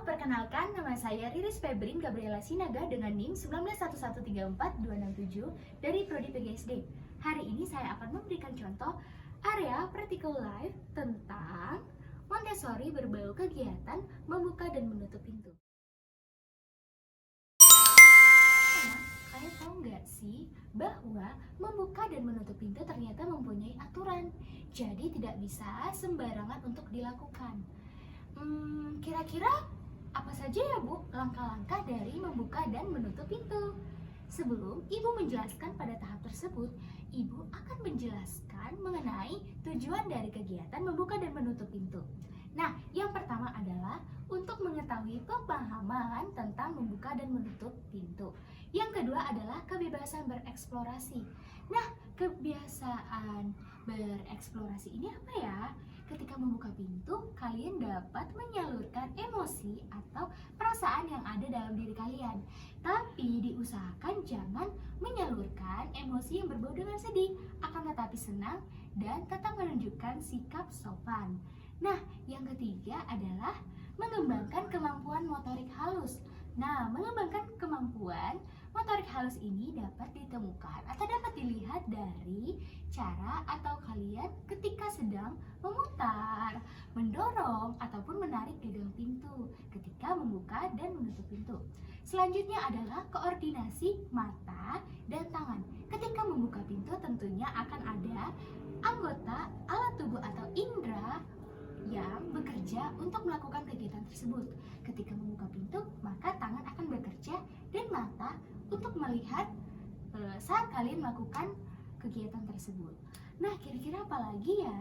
perkenalkan nama saya Riris Febrin Gabriela Sinaga dengan NIM 191134267 dari Prodi PGSD. Hari ini saya akan memberikan contoh area practical life tentang Montessori berbau kegiatan membuka dan menutup pintu. Kalian tahu nggak sih bahwa membuka dan menutup pintu ternyata mempunyai aturan, jadi tidak bisa sembarangan untuk dilakukan. Kira-kira apa saja ya Bu langkah-langkah dari membuka dan menutup pintu? Sebelum Ibu menjelaskan pada tahap tersebut, Ibu akan menjelaskan mengenai tujuan dari kegiatan membuka dan menutup pintu. Nah, yang pertama adalah untuk mengetahui pemahaman tentang membuka dan menutup pintu. Yang kedua adalah kebebasan bereksplorasi. Nah, kebiasaan bereksplorasi ini apa ya? Ketika membuka pintu, kalian dapat menyalurkan emosi atau perasaan yang ada dalam diri kalian. Tapi diusahakan jangan menyalurkan emosi yang berbau dengan sedih, akan tetapi senang dan tetap menunjukkan sikap sopan. Nah, yang ketiga adalah mengembangkan kemampuan motorik halus. Nah, mengembangkan kemampuan motorik halus ini dapat ditemukan atau dapat dilihat dari cara atau kalian ketika sedang memutar, mendorong, ataupun menarik gagang pintu ketika membuka dan menutup pintu. Selanjutnya adalah koordinasi mata dan tangan. Ketika membuka pintu tentunya akan ada anggota alat tubuh atau indera yang bekerja untuk melakukan kegiatan tersebut. Ketika membuka pintu, maka tangan akan bekerja dan mata untuk melihat saat kalian melakukan kegiatan tersebut. Nah, kira-kira apa lagi ya?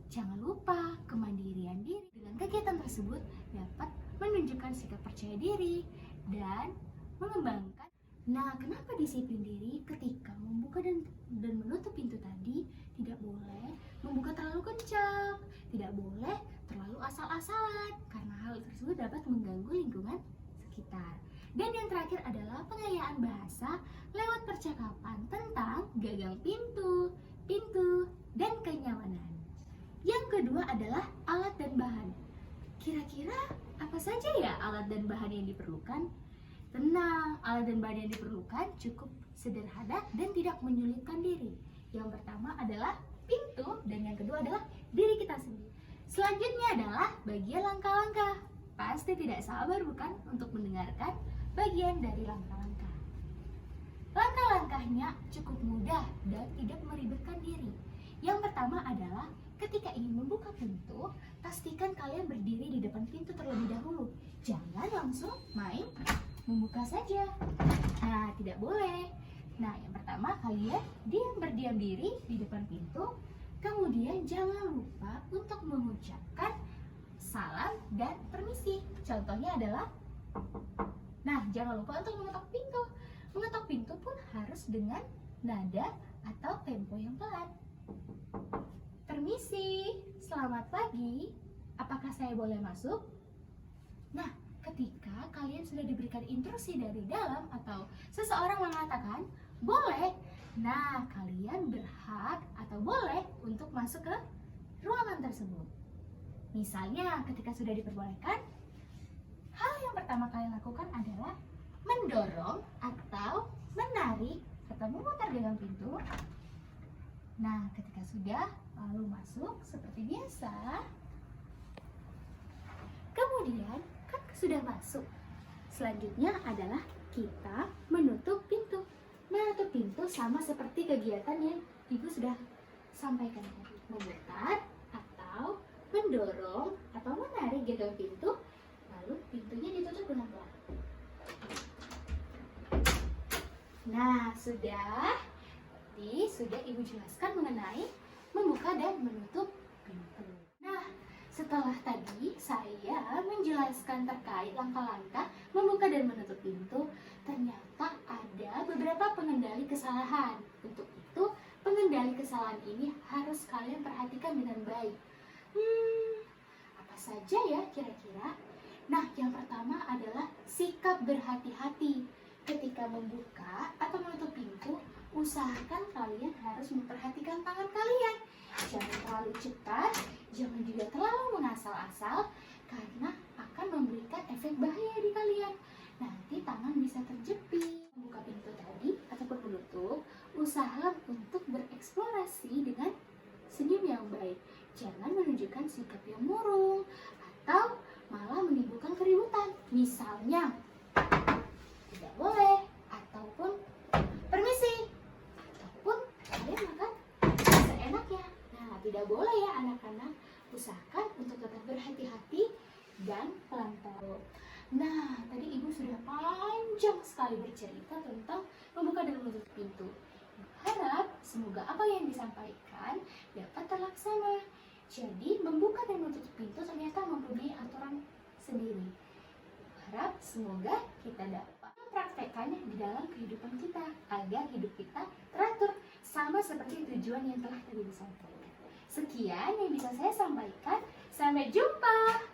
Jangan lupa kemandirian diri. Dengan kegiatan tersebut dapat menunjukkan sikap percaya diri dan mengembangkan. Nah, kenapa disiplin diri ketika membuka dan menutup pintu tadi? Tidak boleh membuka terlalu kencang, tidak boleh terlalu asal-asalan, karena hal tersebut dapat mengganggu lingkungan sekitar. Dan yang terakhir adalah pengayaan bahasa lewat percakapan tentang gagang pintu, dan kenyamanan. Yang kedua adalah alat dan bahan. Kira-kira apa saja ya alat dan bahan yang diperlukan? Tenang, alat dan bahan yang diperlukan cukup sederhana dan tidak menyulitkan diri. Yang pertama adalah pintu dan yang kedua adalah diri kita sendiri. Selanjutnya adalah bagian langkah-langkah. Pasti tidak sabar bukan untuk mendengarkan bagian dari langkah-langkah. Langkah-langkahnya cukup mudah dan tidak meribetkan diri. Yang pertama adalah ketika ingin membuka pintu, pastikan kalian berdiri di depan pintu terlebih dahulu. Jangan langsung main membuka saja. Nah, tidak boleh. Nah, yang pertama kalian berdiam diri di depan pintu. Kemudian jangan lupa untuk mengucapkan salam dan permisi. Contohnya adalah, nah, jangan lupa untuk mengetok pintu. Mengetok pintu pun harus dengan nada atau tempo yang pelan. Permisi, selamat pagi. Apakah saya boleh masuk? Nah, ketika kalian sudah diberikan instruksi dari dalam atau seseorang mengatakan boleh, nah kalian berhak atau boleh untuk masuk ke ruangan tersebut. Misalnya ketika sudah diperbolehkan, hal yang pertama kalian lakukan adalah mendorong atau menarik atau memutar gagang pintu. Nah, ketika sudah, lalu masuk seperti biasa. Kemudian kan sudah masuk. Selanjutnya adalah kita menutup pintu. Menutup pintu sama seperti kegiatan yang Ibu sudah sampaikan tadi. Memutar atau mendorong atau menarik gagang pintu, lalu pintunya ditutup dengan pelan. Nah, sudah Ibu jelaskan mengenai membuka dan menutup pintu. Nah, setelah tadi saya menjelaskan terkait langkah-langkah membuka dan menutup pintu, ternyata ada beberapa pengendali kesalahan. Untuk itu, pengendali kesalahan ini harus kalian perhatikan dengan baik. Apa saja ya kira-kira? Nah, yang pertama adalah sikap berhati-hati. Ketika membuka atau menutup pintu, usahakan kalian harus memperhatikan tangan kalian. Jangan terlalu cepat, jangan juga terlalu mengasal-asal, karena akan memberi atasi dengan senyum yang baik. Jangan menunjukkan sikap yang murung atau malah menimbulkan keributan. Misalnya, tidak boleh, ataupun permisi, ataupun kalian makan seenaknya. Nah, tidak boleh ya anak-anak. Usahakan untuk tetap berhati-hati dan pelan-pelan. Nah, tadi Ibu sudah panjang sekali bercerita tentang membuka dan menutup pintu. Harap semoga apa yang disampaikan dapat terlaksana. Jadi, membuka dan menutup pintu ternyata mempunyai aturan sendiri. Harap semoga kita dapat mempraktekannya di dalam kehidupan kita agar hidup kita teratur sama seperti tujuan yang telah tadi disampaikan. Sekian yang bisa saya sampaikan. Sampai jumpa.